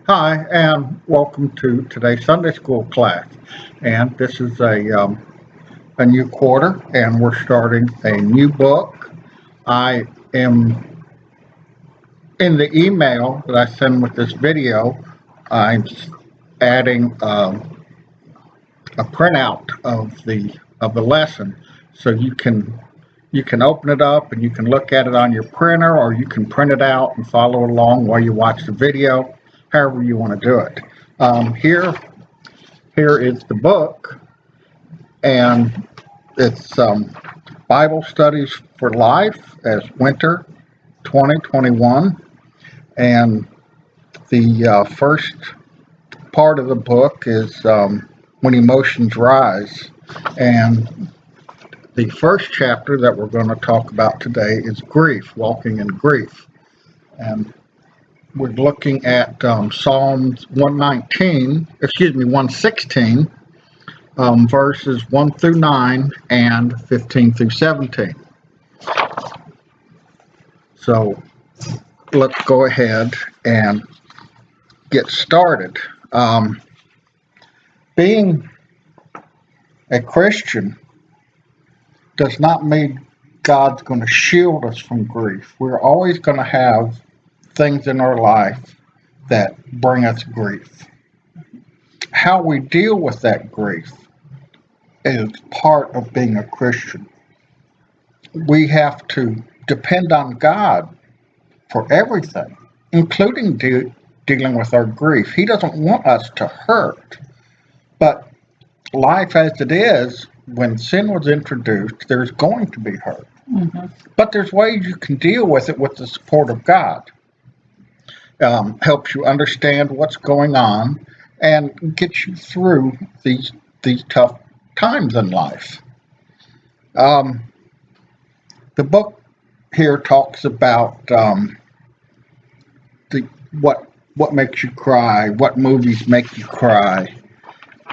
Hi, and welcome to today's Sunday school class. And this is a new quarter, and we're starting a new book. I am in the email that I send with this video. I'm adding a printout of the lesson, so you can open it up and you can look at it on your printer, or you can print it out and follow along while you watch the video, however you want to do it. Here is the book, and it's Bible Studies for Life as Winter 2021. And the first part of the book is When Emotions Rise. And the first chapter that we're going to talk about today is Grief, Walking in Grief. And we're looking at Psalms 116, verses 1 through 9 and 15 through 17. So let's go ahead and get started. Being a Christian does not mean God's going to shield us from grief. We're always going to have things in our life that bring us grief. How we deal with that grief is part of being a Christian. We have to depend on God for everything, including dealing with our grief. He doesn't want us to hurt. But life as it is, when sin was introduced, there's going to be hurt. Mm-hmm. But there's ways you can deal with it with the support of God. Helps you understand what's going on and get you through these tough times in life. The book here talks about what makes you cry, what movies make you cry,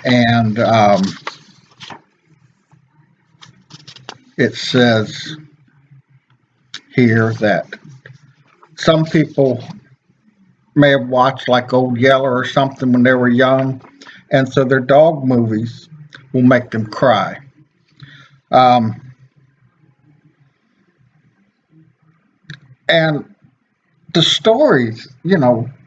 and it says here that some people may have watched like Old Yeller or something when they were young, and so their dog movies will make them cry. And the stories,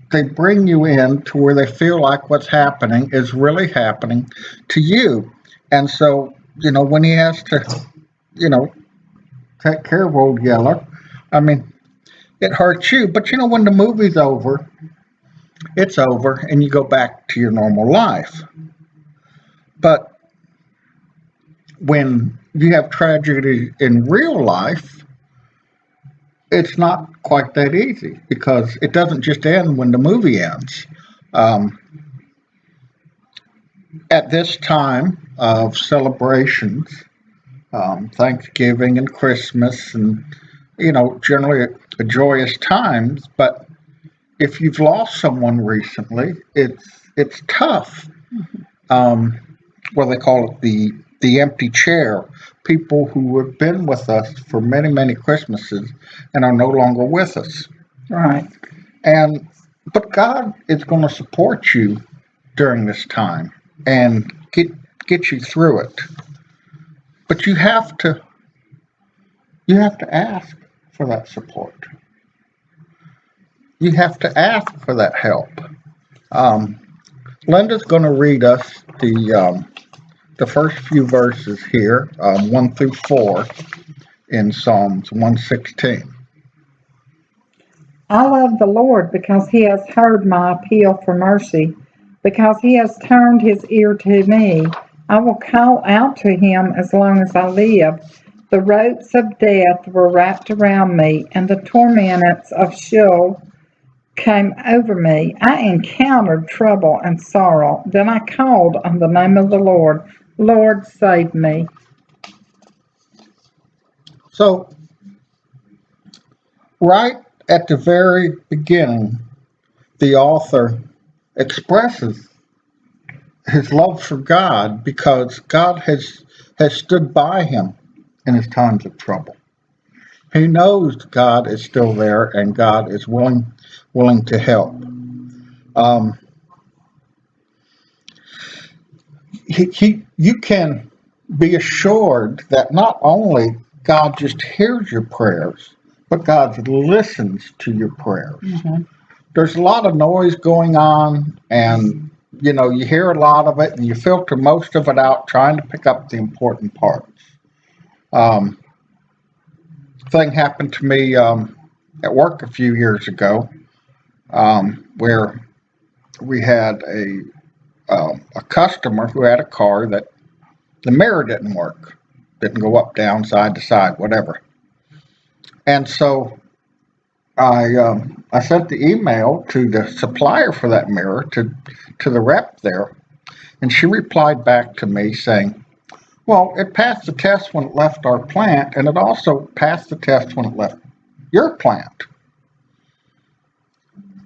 they bring you in to where they feel like what's happening is really happening to you. And so, when he has to, take care of Old Yeller, I mean, it hurts you. But, when the movie's over, it's over and you go back to your normal life. But when you have tragedy in real life, it's not quite that easy, because it doesn't just end when the movie ends. At this time of celebrations, Thanksgiving and Christmas, and generally a joyous times, but if you've lost someone recently, it's tough. What they call it, the empty chair. People who have been with us for many, many Christmases and are no longer with us. Right. But God is going to support you during this time and get you through it. But you have to ask for that support. You have to ask for that help. Linda's going to read us the first few verses here, 1 through 4, in Psalms 116. I love the Lord because he has heard my appeal for mercy. Because he has turned his ear to me, I will call out to him as long as I live. The ropes of death were wrapped around me, and the torments of Sheol came over me. I encountered trouble and sorrow. Then I called on the name of the Lord. Lord, save me. So, right at the very beginning, the author expresses his love for God because God has stood by him in his times of trouble. He knows God is still there and God is willing to help. Um, you can be assured that not only God just hears your prayers, but God listens to your prayers. Mm-hmm. There's a lot of noise going on, and you hear a lot of it, and you filter most of it out, trying to pick up the important parts. Um, Thing happened to me at work a few years ago, where we had a customer who had a car that the mirror didn't work, didn't go up, down, side to side, whatever. And so I sent the email to the supplier for that mirror to the rep there, and she replied back to me saying, "Well, it passed the test when it left our plant, and it also passed the test when it left your plant."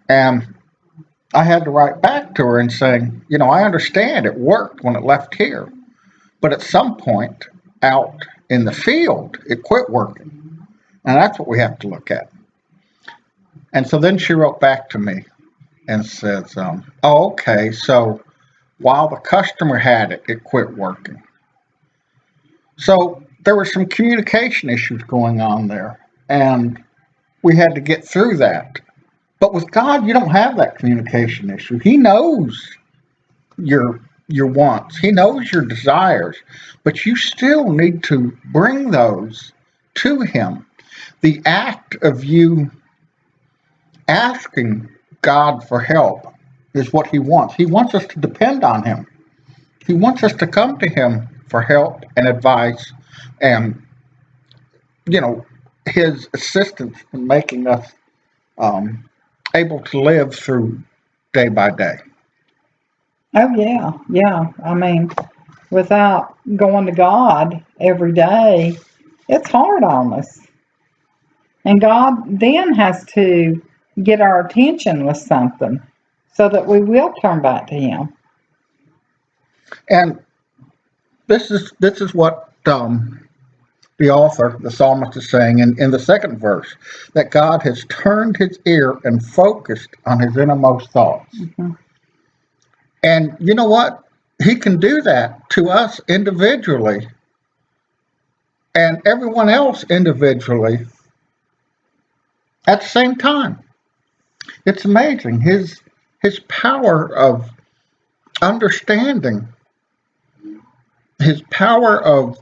And I had to write back to her and saying, I understand it worked when it left here, but at some point out in the field, it quit working. And that's what we have to look at. And so then she wrote back to me and says, "Oh, okay, so while the customer had it, it quit working." So there were some communication issues going on there, and we had to get through that. But with God, you don't have that communication issue. He knows your your wants. He knows your desires, but you still need to bring those to him. The act of you asking God for help is what he wants. He wants us to depend on him. He wants us to come to him for help and advice and his assistance in making us um, able to live through day by day. Oh, yeah, yeah. I mean, without going to God every day, it's hard on us. And God then has to get our attention with something so that we will turn back to Him. And this is what the author, the psalmist, is saying in the second verse, that God has turned his ear and focused on his innermost thoughts. Mm-hmm. And you know what? He can do that to us individually and everyone else individually at the same time. It's amazing. His power of understanding, his power of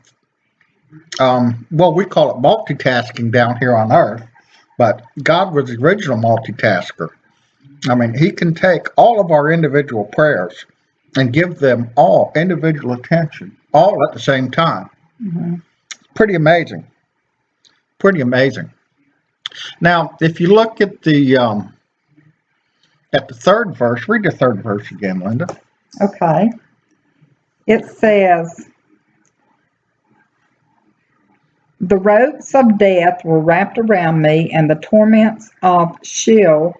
well, we call it multitasking down here on earth, but God was the original multitasker. I mean, he can take all of our individual prayers and give them all individual attention, all at the same time. Mm-hmm. Pretty amazing. Pretty amazing. Now, if you look at the third verse, read the third verse again, Linda. Okay. It says, "The ropes of death were wrapped around me, and the torments of Sheol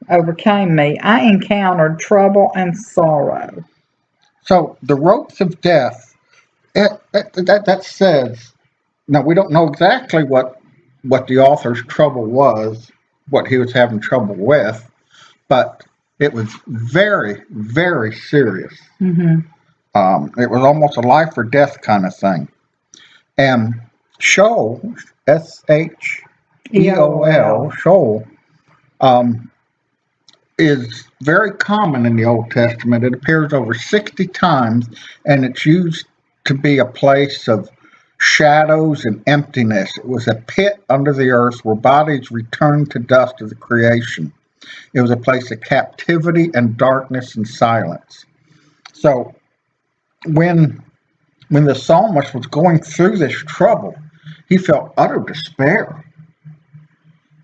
overcame me. I encountered trouble and sorrow." So the ropes of death. That says. Now we don't know exactly what the author's trouble was, what he was having trouble with, but it was very, very serious. Mm-hmm. It was almost a life or death kind of thing. And Sheol, Sheol, Sheol, um, is very common in the Old Testament. It appears over 60 times, and it's used to be a place of shadows and emptiness. It was a pit under the earth where bodies returned to dust of the creation. It was a place of captivity and darkness and silence. So when the psalmist was going through this trouble, he felt utter despair.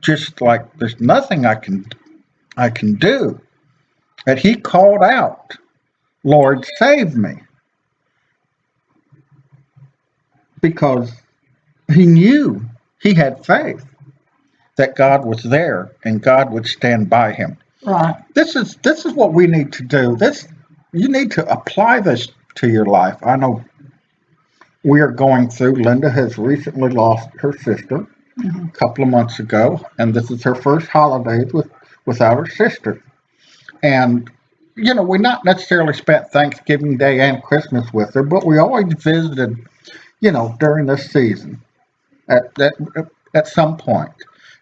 Just like there's nothing I can do. And he called out, "Lord, save me." Because he knew, he had faith that God was there and God would stand by him. Right. This is what we need to do. You need to apply this to your life. I know we are going through. Linda has recently lost her sister Mm-hmm. a couple of months ago, and this is her first holidays without her sister. And, we not necessarily spent Thanksgiving Day and Christmas with her, but we always visited, during this season at some point.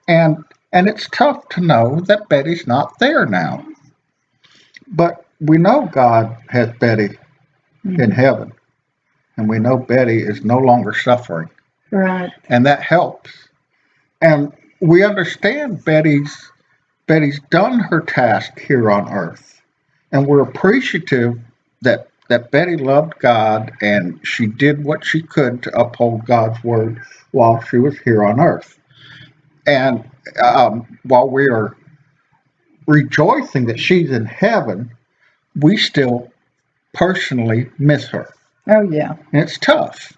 And it's tough to know that Betty's not there now. But we know God has Betty in heaven. And we know Betty is no longer suffering. Right. And that helps. And we understand Betty's done her task here on earth. And we're appreciative that Betty loved God and she did what she could to uphold God's word while she was here on earth. And while we are rejoicing that she's in heaven, we still personally miss her. Oh, yeah. And it's tough.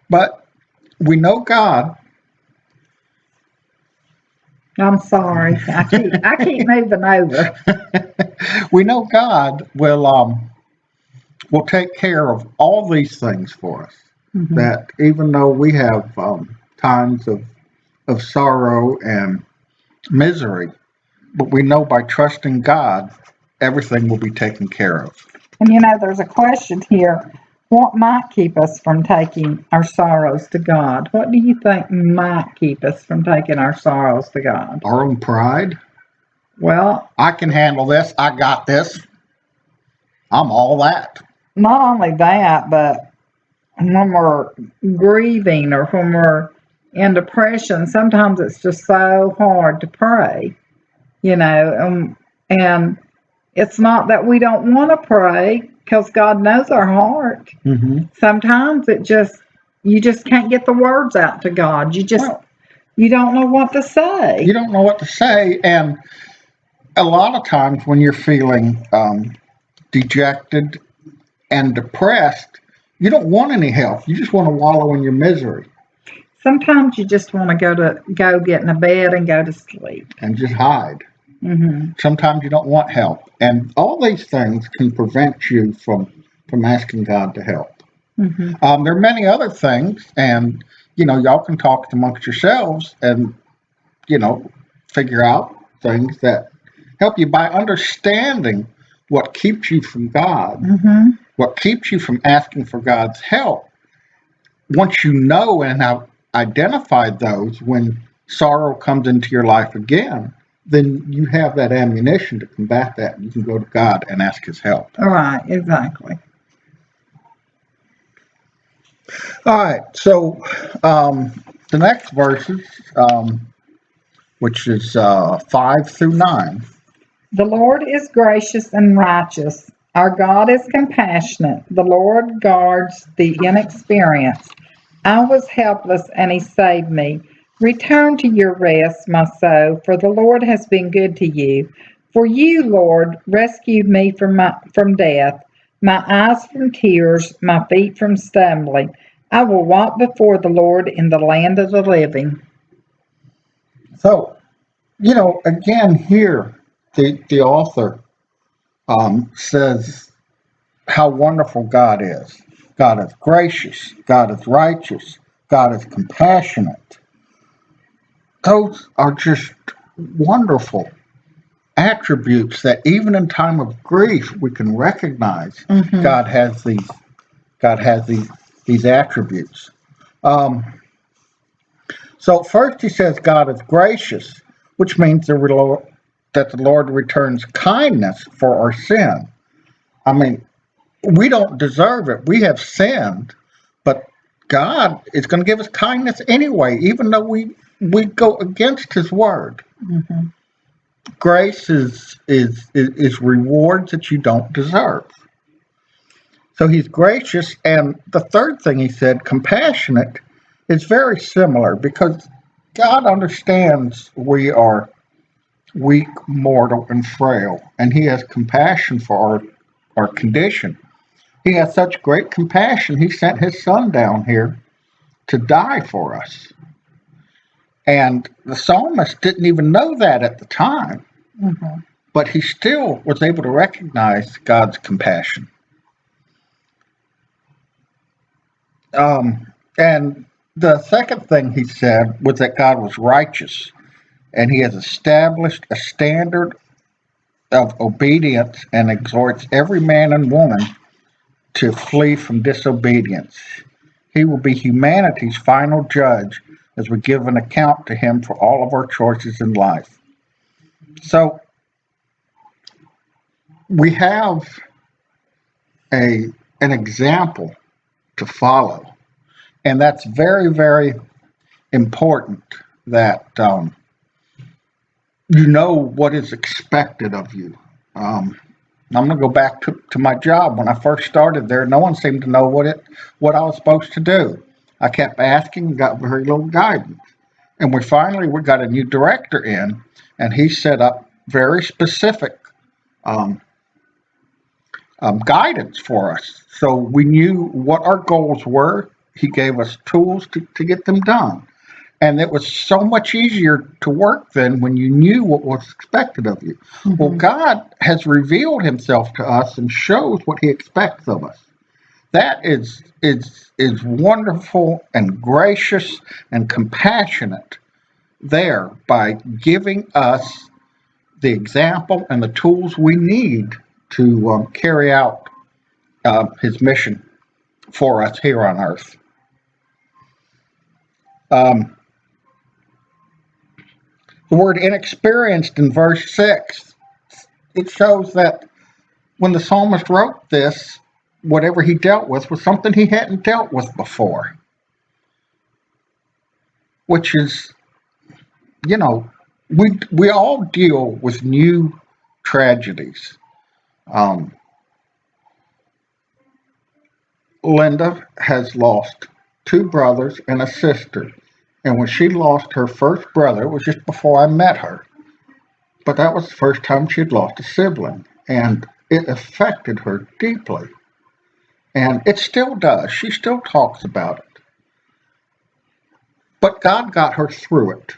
But we know God. I'm sorry. I keep moving over. We know God will take care of all these things for us. Mm-hmm. That even though we have times of sorrow and misery, but we know by trusting God, everything will be taken care of. And there's a question here. What might keep us from taking our sorrows to God? What do you think might keep us from taking our sorrows to God? Our own pride. Well, I can handle this. I got this. I'm all that. Not only that, but when we're grieving or when we're in depression, sometimes it's just so hard to pray, and it's not that we don't want to pray because God knows our heart. Mm-hmm. Sometimes you just can't get the words out to God. You don't know what to say. You don't know what to say. And a lot of times when you're feeling dejected and depressed, you don't want any help. You just want to wallow in your misery. Sometimes you just want to go get in a bed and go to sleep. And just hide. Mm-hmm. Sometimes you don't want help. And all these things can prevent you from asking God to help. Mm-hmm. There are many other things, and, y'all can talk amongst yourselves and, figure out things that help you by understanding what keeps you from God, mm-hmm. what keeps you from asking for God's help. Once you know and have identified those, when sorrow comes into your life again, then you have that ammunition to combat that. And you can go to God and ask his help. All right, exactly. All right, so the next verses, which is 5 through 9. The Lord is gracious and righteous. Our God is compassionate. The Lord guards the inexperienced. I was helpless and he saved me. Return to your rest, my soul, for the Lord has been good to you. For you, Lord, rescued me from death, my eyes from tears, my feet from stumbling. I will walk before the Lord in the land of the living. So, again here, the author says how wonderful God is. God is gracious. God is righteous. God is compassionate. Those are just wonderful attributes that even in time of grief we can recognize. Mm-hmm. God has these attributes. So first he says God is gracious, which means that the Lord returns kindness for our sin. I mean, we don't deserve it. We have sinned, but God is going to give us kindness anyway, even though we go against his word. Mm-hmm. Grace is rewards that you don't deserve. So he's gracious. And the third thing he said, compassionate, is very similar because God understands we are weak, mortal, and frail, and he has compassion for our condition. He has such great compassion, he sent his son down here to die for us. And the psalmist didn't even know that at the time, mm-hmm. but he still was able to recognize God's compassion. And the second thing he said was that God was righteous. and he has established a standard of obedience and exhorts every man and woman to flee from disobedience. He will be humanity's final judge as we give an account to him for all of our choices in life. So we have an example to follow, and that's very, very important that you know what is expected of you. I'm going to go back to my job. When I first started there, no one seemed to know what I was supposed to do. I kept asking, got very little guidance. And we got a new director in, and he set up very specific um, guidance for us. So we knew what our goals were. He gave us tools to get them done. And it was so much easier to work then when you knew what was expected of you. Mm-hmm. Well, God has revealed himself to us and shows what he expects of us. That is wonderful and gracious and compassionate there by giving us the example and the tools we need to carry out his mission for us here on earth. The word inexperienced in verse 6, it shows that when the psalmist wrote this, whatever he dealt with was something he hadn't dealt with before. Which is, you know, we all deal with new tragedies. Linda has lost two brothers and a sister. And when she lost her first brother, it was just before I met her. But that was the first time she'd lost a sibling. And it affected her deeply. And it still does. She still talks about it. But God got her through it.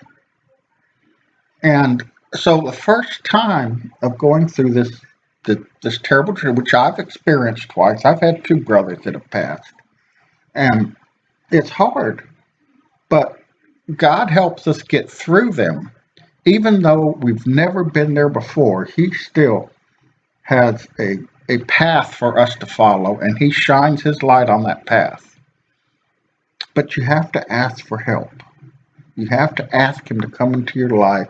And so the first time of going through this terrible trip, which I've experienced twice, I've had two brothers that have passed. And it's hard. But God helps us get through them. Even though we've never been there before, he still has a path for us to follow, and he shines his light on that path. But you have to ask for help. You have to ask him to come into your life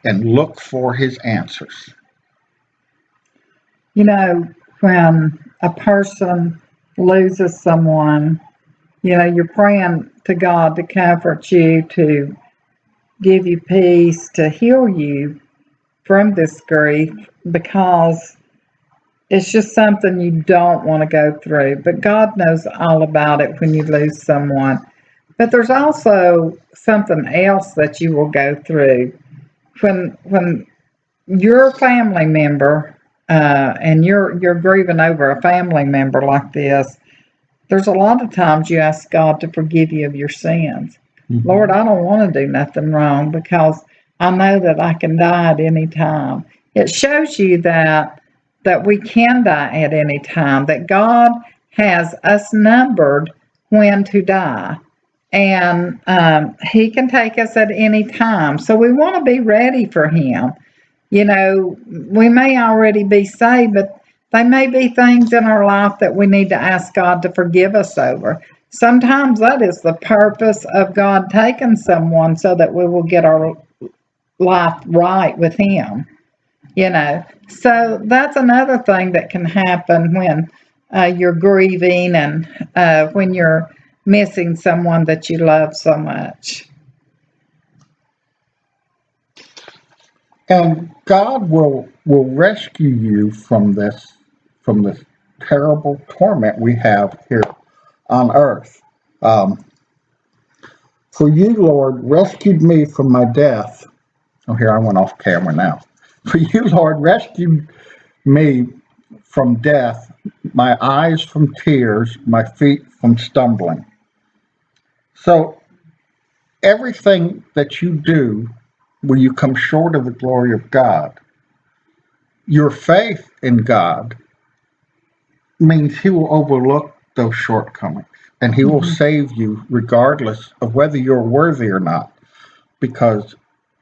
and look for his answers. You know, when a person loses someone, you know, you're praying to God to comfort you, to give you peace, to heal you from this grief, because it's just something you don't want to go through. But God knows all about it when you lose someone. But there's also something else that you will go through when your family member and you're grieving over a family member like this. There's a lot of times you ask God to forgive you of your sins. Mm-hmm. Lord, I don't want to do nothing wrong because I know that I can die at any time. It shows you that we can die at any time, that God has us numbered when to die. And he can take us at any time. So we want to be ready for him. You know, we may already be saved, but there may be things in our life that we need to ask God to forgive us over. Sometimes that is the purpose of God taking someone so that we will get our life right with him. You know, so that's another thing that can happen when you're grieving and when you're missing someone that you love so much. And God will rescue you from this terrible torment we have here on earth. For you, Lord, rescued me from my death. Oh, here I went off camera now. For you, Lord, rescued me from death, my eyes from tears, my feet from stumbling. So everything that you do when you come short of the glory of God, your faith in God means he will overlook those shortcomings and he will save you regardless of whether you're worthy or not, because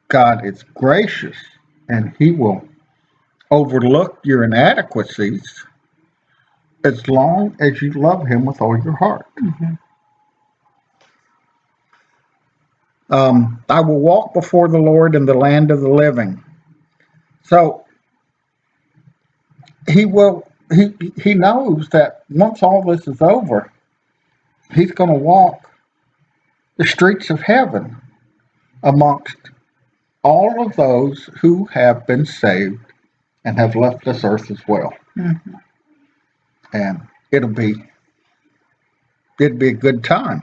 God is gracious and He will overlook your inadequacies as long as you love Him with all your heart. Mhm. I will walk before the Lord in the land of the living. So he knows that once all this is over, he's going to walk the streets of heaven amongst all of those who have been saved and have left this earth as well. Mhm. And it'll be a good time.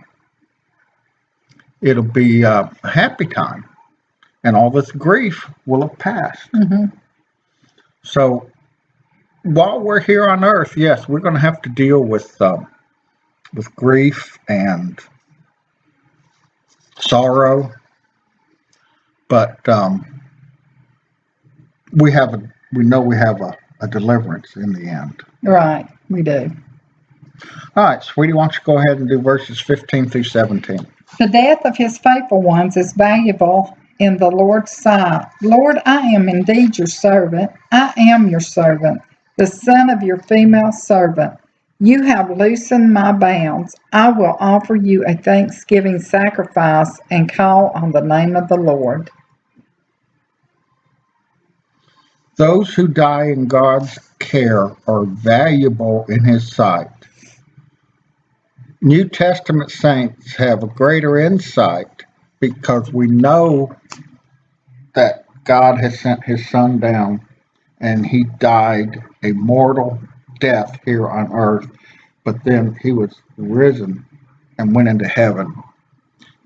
It'll be a happy time, and all this grief will have passed. Mhm. So while we're here on earth, yes, we're going to have to deal with grief and sorrow, but we know we have a deliverance in the end. Right, we do. All right, sweetie, why don't you go ahead and do verses 15 through 17? The death of his faithful ones is valuable in the Lord's sight. Lord, I am indeed your servant. I am your servant, the son of your female servant. You have loosened my bounds. I will offer you a thanksgiving sacrifice and call on the name of the Lord. Those who die in God's care are valuable in his sight. New Testament saints have a greater insight because we know that God has sent his son down and he died a mortal death here on earth, but then he was risen and went into heaven.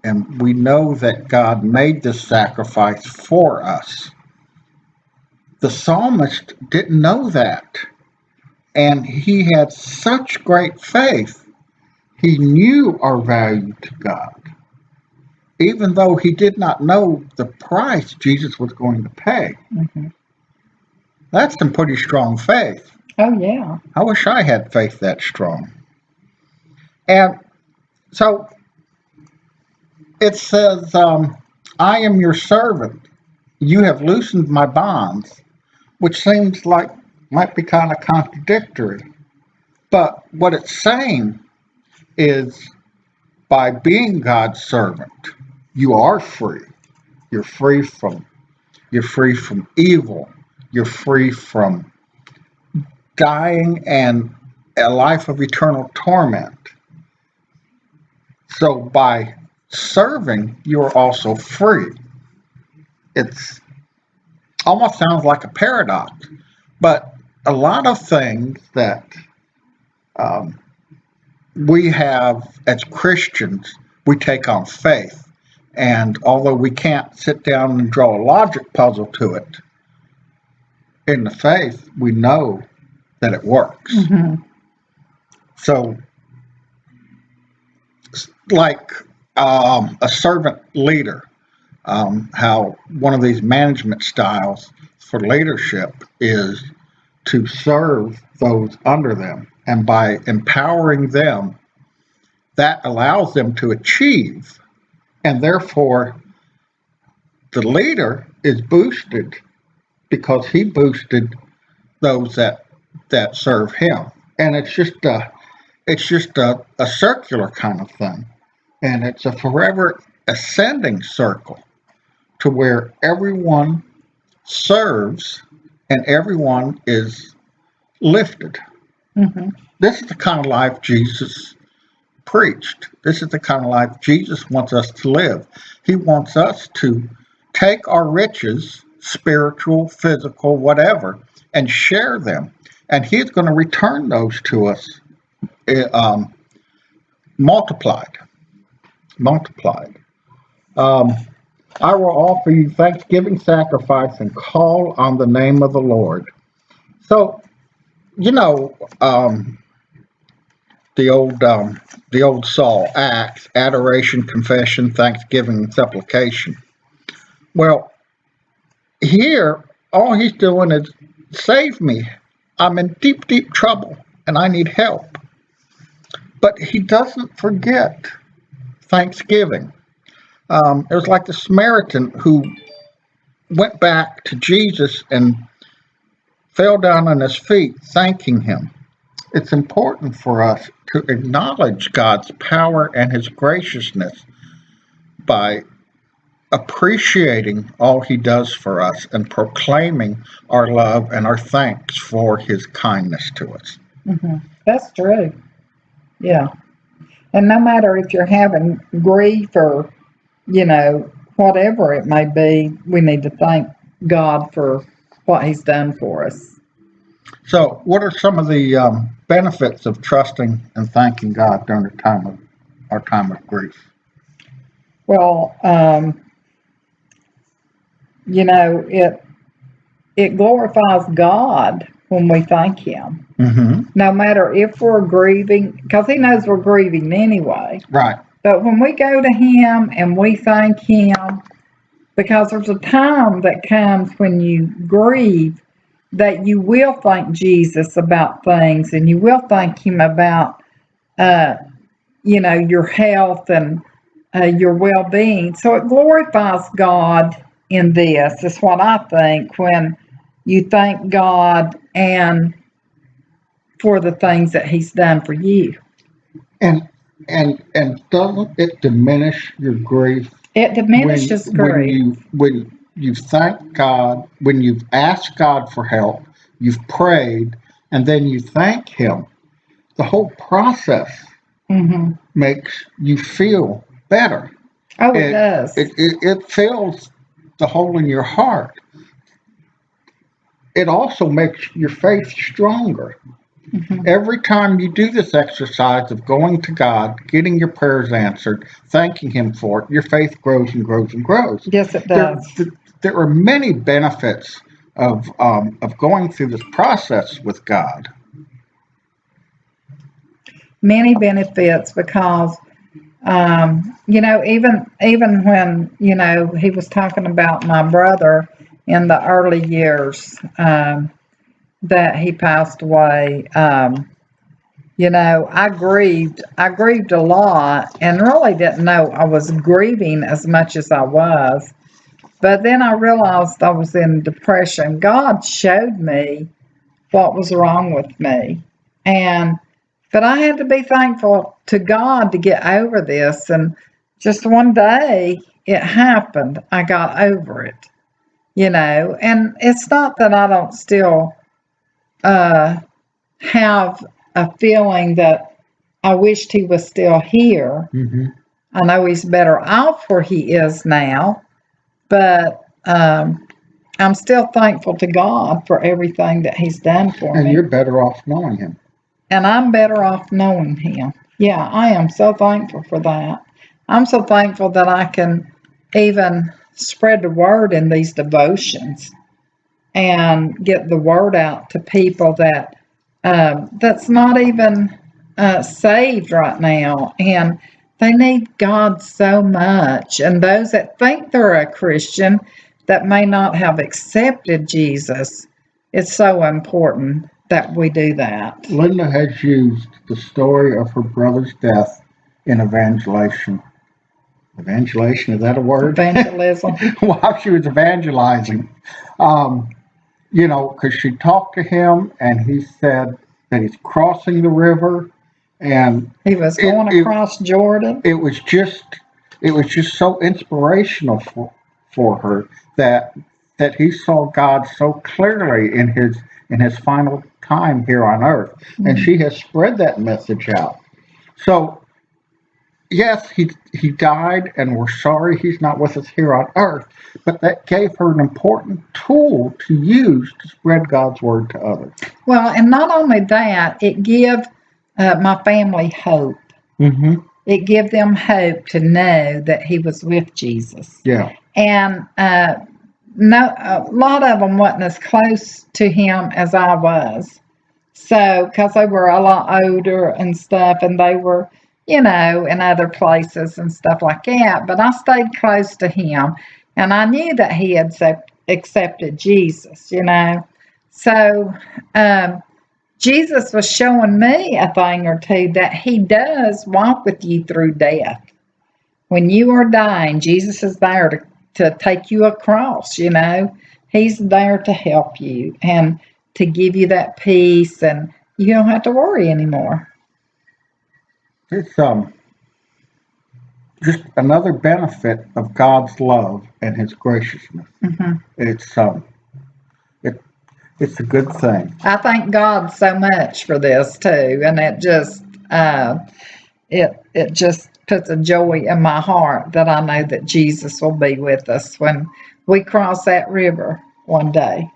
And we know that God made this sacrifice for us. The psalmist didn't know that, and he had such great faith. He knew our value to God, even though he did not know the price Jesus was going to pay. Mhm. That's some pretty strong faith. Oh, yeah. I wish I had faith that strong. And so it says, I am your servant. You have loosened my bonds, which seems like might be kind of contradictory. But what it's saying is by being God's servant, you are free. You're free from you're free from evil. You're free from dying and a life of eternal torment. So by serving, you're also free. It's almost sounds like a paradox, but a lot of things that um, we have as Christians, we take on faith. And although we can't sit down and draw a logic puzzle to it, in the faith, we know that it works. Mhm. So, like a servant leader, how one of these management styles for leadership is to serve those under them. And by empowering them, that allows them to achieve. And therefore, the leader is boosted because he boosted those that serve him. And it's just a circular kind of thing. And it's a forever ascending circle to where everyone serves and everyone is lifted. Mhm. This is the kind of life Jesus preached. This is the kind of life Jesus wants us to live. He wants us to take our riches, spiritual, physical, whatever, and share them. And He's going to return those to us um, multiplied. Multiplied. Um, I will offer you thanksgiving sacrifice and call on the name of the Lord. So, you know, the old Saul acts, adoration, confession, thanksgiving, and supplication. Well, here all he's doing is save me. I'm in deep, deep trouble and I need help. But he doesn't forget thanksgiving. It was like the Samaritan who went back to Jesus and fell down on his feet, thanking him. It's important for us to acknowledge God's power and his graciousness by appreciating all he does for us and proclaiming our love and our thanks for his kindness to us. That's true. Yeah. And no matter if you're having grief or, whatever it may be, we need to thank God for what he's done for us. So, what are some of the benefits of trusting and thanking God during our time of grief? Well, it glorifies God when we thank him. Mm-hmm. No matter if we're grieving, because he knows we're grieving anyway. Right. But when we go to him and we thank him, because there's a time that comes when you grieve that you will thank Jesus about things, and you will thank him about, your health and your well-being. So it glorifies God in this, is what I think, when you thank God and for the things that he's done for you. And doesn't it diminish your grief It diminishes grief. when you thank God, when you've asked God for help, you've prayed, and then you thank him? The whole process Mm-hmm. makes you feel better. Oh, it does. It fills the hole in your heart. It also makes your faith stronger. Mm-hmm. Every time you do this exercise of going to God, getting your prayers answered, thanking him for it, your faith grows and grows and grows. Yes, it does. There are many benefits of going through this process with God. Many benefits, because even when he was talking about my brother in the early years, that he passed away. I grieved a lot and really didn't know I was grieving as much as I was. But then I realized I was in depression. God showed me what was wrong with me. But I had to be thankful to God to get over this. And just one day it happened. I got over it. And it's not that I don't still have a feeling that I wished he was still here. Mm-hmm. I know he's better off where he is now, but I'm still thankful to God for everything that he's done for me. And you're better off knowing him. And I'm better off knowing him. Yeah, I am so thankful for that. I'm so thankful that I can even spread the word in these devotions and get the word out to people that's not even saved right now, and they need God so much. And those that think they're a Christian that may not have accepted Jesus, it's so important that we do that. Linda has used the story of her brother's death in evangelization. Evangelation, is that a word? Evangelism. While she was evangelizing. Because she talked to him and he said that he's crossing the river, and He was going across Jordan. It was just so inspirational for her that he saw God so clearly in his final time here on earth, and she has spread that message out. So yes, he died, and we're sorry he's not with us here on earth, but that gave her an important tool to use to spread God's word to others. Well, and not only that, it gave my family hope. Mm-hmm. It gave them hope to know that he was with Jesus. Yeah. And no, a lot of them wasn't as close to him as I was. So, because they were a lot older and stuff, and they were, in other places and stuff like that. But I stayed close to him, and I knew that he had accepted Jesus. So, Jesus was showing me a thing or two, that he does walk with you through death. When you are dying, Jesus is there to take you across, you know. He's there to help you and to give you that peace, and you don't have to worry anymore. It's just another benefit of God's love and His graciousness. Hmm. It's it it's a good thing. I thank God so much for this too, and uh, it just puts a joy in my heart that I know that Jesus will be with us when we cross that river one day.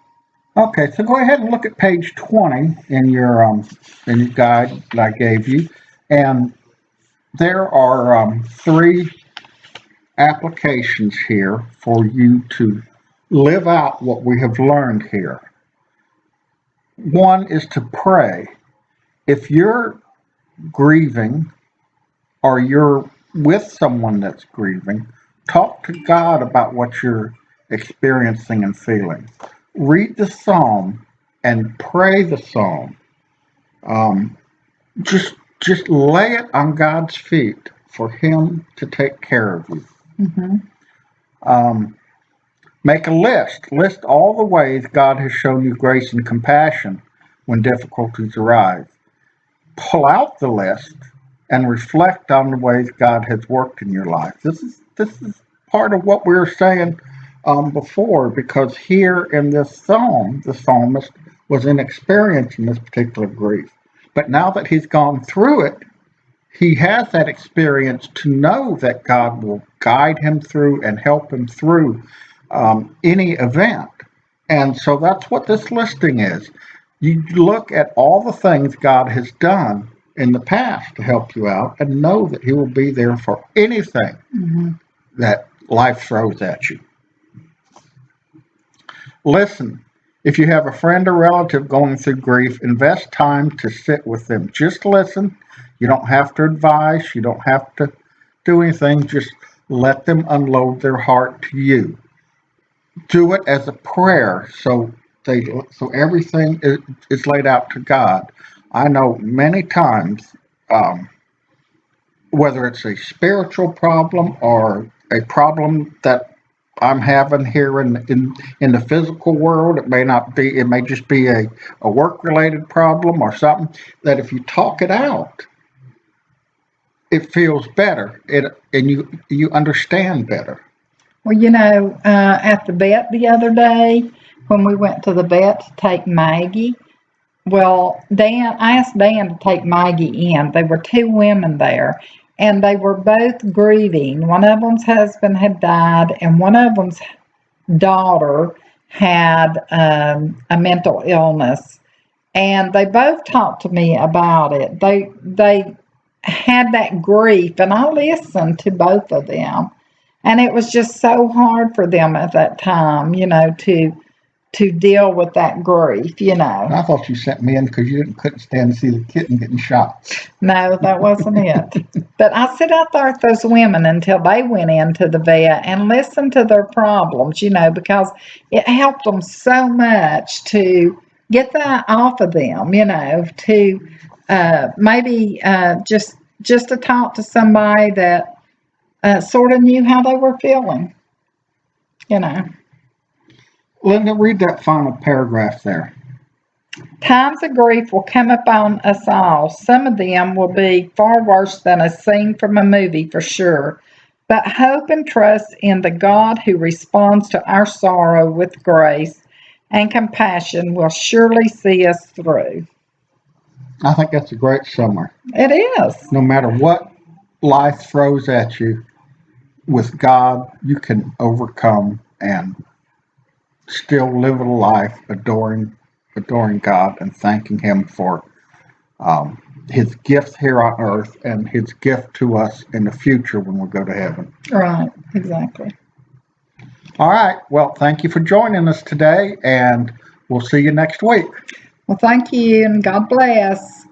Okay, so go ahead and look at page 20 in your guide that I gave you, and there are three applications here for you to live out what we have learned here. One is to pray. If you're grieving or you're with someone that's grieving, talk to God about what you're experiencing and feeling. Read the psalm and pray the psalm. Um, just lay it on God's feet for Him to take care of you. Hmm. Um, Make a list. List all the ways God has shown you grace and compassion when difficulties arise. Pull out the list and reflect on the ways God has worked in your life. This is part of what we were saying before, because here in this psalm, the psalmist was inexperienced in this particular grief. But now that he's gone through it, he has that experience to know that God will guide him through and help him through any event. And so that's what this listing is. You look at all the things God has done in the past to help you out and know that He will be there for anything Hmm. that life throws at you. Listen, if you have a friend or relative going through grief, invest time to sit with them. Just listen. You don't have to advise, you don't have to do anything. Just let them unload their heart to you. Do it as a prayer, so everything is laid out to God. I know many times, um, whether it's a spiritual problem or a problem that I'm having here in the physical world, it may not be. It may just be a work related problem or something. That if you talk it out, it feels better. And you understand better. Well, at the vet the other day, when we went to the vet to take Maggie, well, I asked Dan to take Maggie in. There were two women there, and they were both grieving. One of them's husband had died, and one of them's daughter had a mental illness. And they both talked to me about it. They had that grief, and I listened to both of them. And it was just so hard for them at that time, to deal with that grief, I thought you sent me in because you couldn't stand to see the kitten getting shot. No, that wasn't it. But I sit out there with those women until they went into the vet and listened to their problems, because it helped them so much to get that off of them, to maybe just to talk to somebody that sort of knew how they were feeling, you know. Linda, read that final paragraph there. Times of grief will come upon us all. Some of them will be far worse than a scene from a movie for sure. But hope and trust in the God who responds to our sorrow with grace and compassion will surely see us through. I think that's a great summary. It is. No matter what life throws at you, with God, you can overcome and still live a life adoring God and thanking Him for His gift here on earth and His gift to us in the future when we go to heaven. Right, exactly. All right. Well, thank you for joining us today, and we'll see you next week. Well, thank you and God bless.